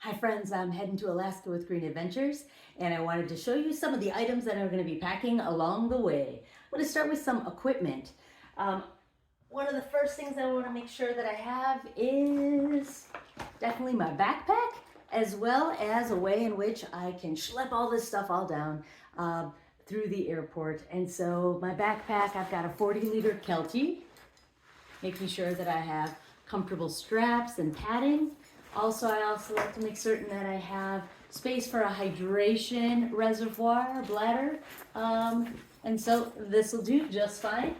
Hi friends, I'm heading to Alaska with Green Adventures and I wanted to show you some of the items that I'm going to be packing along the way. I'm going to start with some equipment. One of the first things I want to make sure that I have is definitely my backpack, as well as a way in which I can schlep all this stuff all down through the airport. And so my backpack, I've got a 40-liter Kelty, making sure that I have comfortable straps and padding. Also, I also like to make certain that I have space for a hydration reservoir, bladder, and so this will do just fine.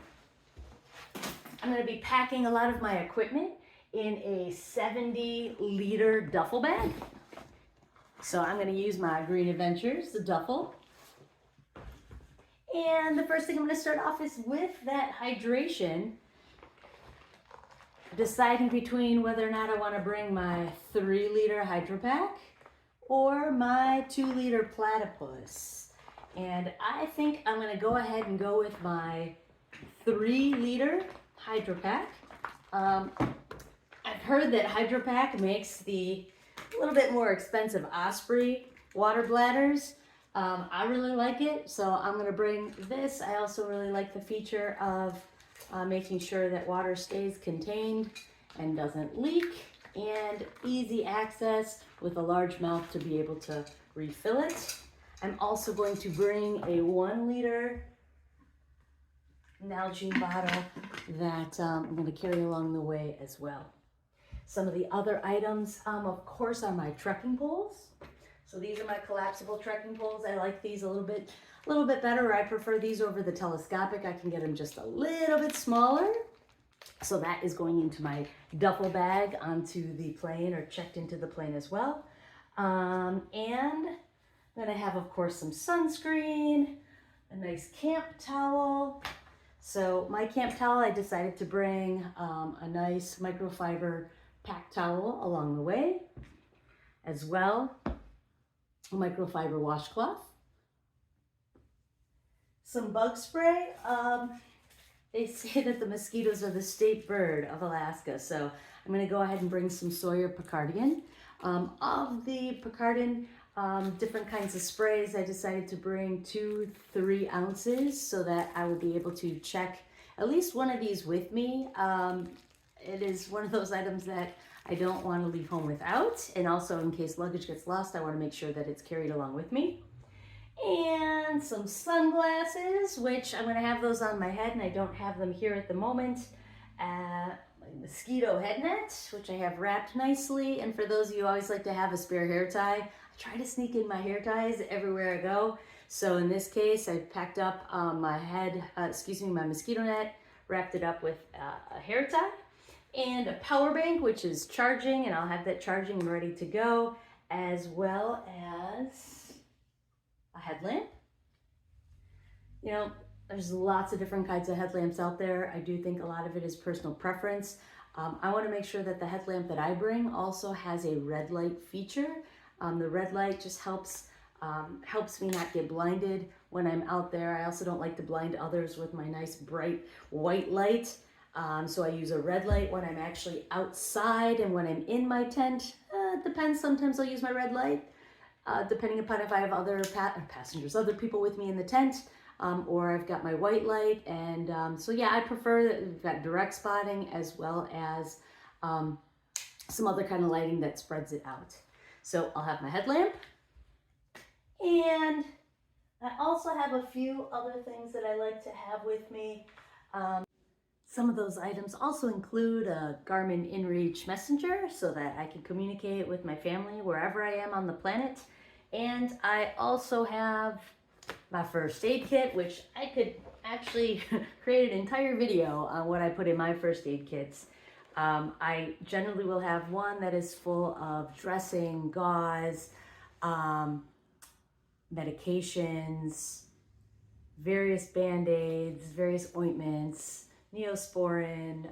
I'm going to be packing a lot of my equipment in a 70-liter duffel bag. So I'm going to use my Green Adventures, the duffel. And the first thing I'm going to start off is with that hydration. Deciding between whether or not I want to bring my 3-liter Hydro Pack or my 2-liter Platypus. And I think I'm going to go ahead and go with my 3-liter Hydro Pack. I've heard that Hydro Pack makes the little bit more expensive Osprey water bladders. I really like it, so I'm going to bring this. I also really like the feature of making sure that water stays contained and doesn't leak, and easy access with a large mouth to be able to refill it. I'm also going to bring a 1-liter Nalgene bottle that I'm going to carry along the way as well. Some of the other items, of course, are my trekking poles. So these are my collapsible trekking poles. I like these a little bit better. I prefer these over the telescopic. I can get them just a little bit smaller. So that is going into my duffel bag onto the plane, or checked into the plane as well. And then I have, of course, some sunscreen, a nice camp towel. So my camp towel, I decided to bring a nice microfiber pack towel along the way, as well a microfiber washcloth, some bug spray. They say that the mosquitoes are the state bird of Alaska, so I'm going to go ahead and bring some Sawyer Picardian. Of the Picardian, different kinds of sprays, I decided to bring 2-3 ounces so that I will be able to check at least one of these with me. It is one of those items that I don't want to leave home without, and also in case luggage gets lost, I want to make sure that it's carried along with me. And some sunglasses, which I'm going to have those on my head, and I don't have them here at the moment. My mosquito head net, which I have wrapped nicely. And for those of you who always like to have a spare hair tie, I try to sneak in my hair ties everywhere I go. So in this case, I packed up my mosquito net, wrapped it up with a hair tie, and a power bank, which is charging, and I'll have that charging and ready to go, as well as a headlamp. You know, there's lots of different kinds of headlamps out there. I do think a lot of it is personal preference. I want to make sure that the headlamp that I bring also has a red light feature. The red light just helps me not get blinded when I'm out there. I also don't like to blind others with my nice bright white light. So I use a red light when I'm actually outside, and when I'm in my tent, it depends. Sometimes I'll use my red light, depending upon if I have other passengers, other people with me in the tent, or I've got my white light. And so yeah, I prefer that we've got direct spotting as well as some other kind of lighting that spreads it out. So I'll have my headlamp, and I also have a few other things that I like to have with me. Some of those items also include a Garmin InReach messenger so that I can communicate with my family wherever I am on the planet. And I also have my first aid kit, which I could actually create an entire video on what I put in my first aid kits. I generally will have one that is full of dressing, gauze, medications, various Band-Aids, various ointments, Neosporin,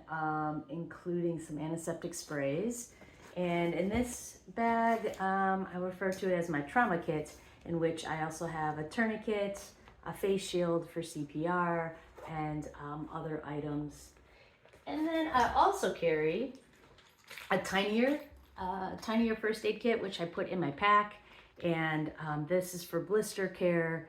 including some antiseptic sprays. And in this bag, I refer to it as my trauma kit, in which I also have a tourniquet, a face shield for CPR, and other items. And then I also carry a tinier tinier first aid kit, which I put in my pack. And this is for blister care,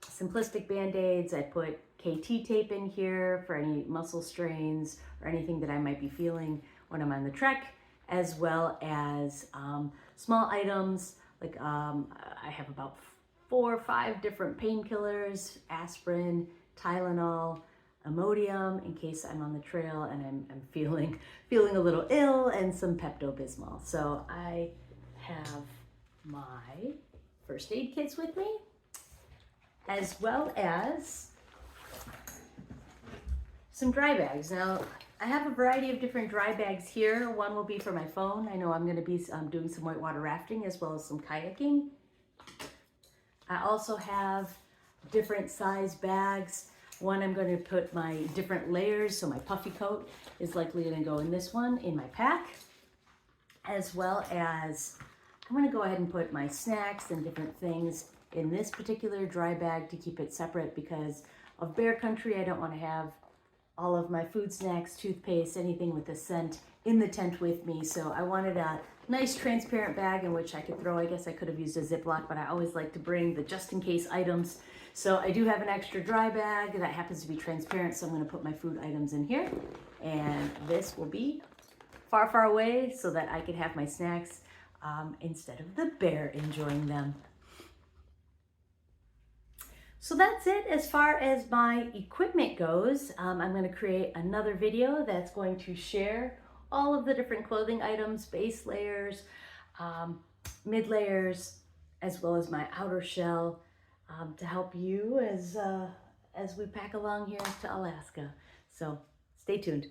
simplistic band-aids. I put KT tape in here for any muscle strains or anything that I might be feeling when I'm on the trek, as well as small items like I have about 4 or 5 different painkillers, aspirin, Tylenol, Imodium in case I'm on the trail and I'm feeling a little ill, and some Pepto-Bismol. So I have my first aid kits with me, as well as some dry bags. Now, I have a variety of different dry bags here. One will be for my phone. I know I'm going to be doing some whitewater rafting as well as some kayaking. I also have different size bags. One, I'm going to put my different layers, so my puffy coat is likely going to go in this one in my pack, as well as I'm going to go ahead and put my snacks and different things in this particular dry bag to keep it separate because of bear country. I don't want to have all of my food, snacks, toothpaste, anything with a scent in the tent with me. So I wanted a nice transparent bag in which I could throw, I guess I could have used a Ziploc, but I always like to bring the just in case items. So I do have an extra dry bag that happens to be transparent, so I'm going to put my food items in here. And this will be far, far away so that I can have my snacks instead of the bear enjoying them. So that's it as far as my equipment goes. I'm going to create another video that's going to share all of the different clothing items, base layers, mid layers, as well as my outer shell to help you as we pack along here to Alaska. So stay tuned.